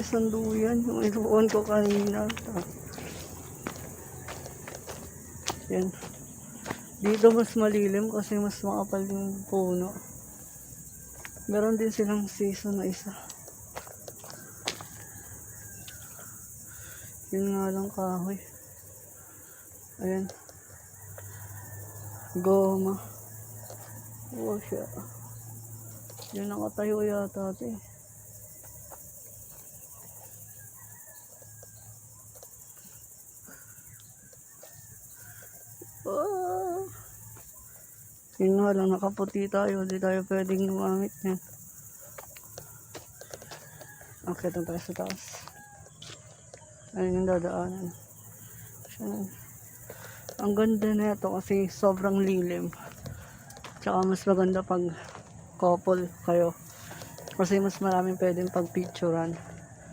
Isang duyan, yung inuon ko kanina. Yan. Dito mas malilim kasi mas makapal yung puno. Meron din silang season na isa. Yun nga lang kahoy. Ayan. Goma. Oh, siya. Yun nakatayo yata ito eh. Oh. Yun nga lang, nakaputi tayo. Hindi tayo pwedeng gumamit yan. Okay, ito tayo sa taas. Ayun yung dadaanan. Ang ganda na ito kasi sobrang lilim. Tsaka mas maganda pag couple kayo. Kasi mas maraming pwedeng pagpicturan.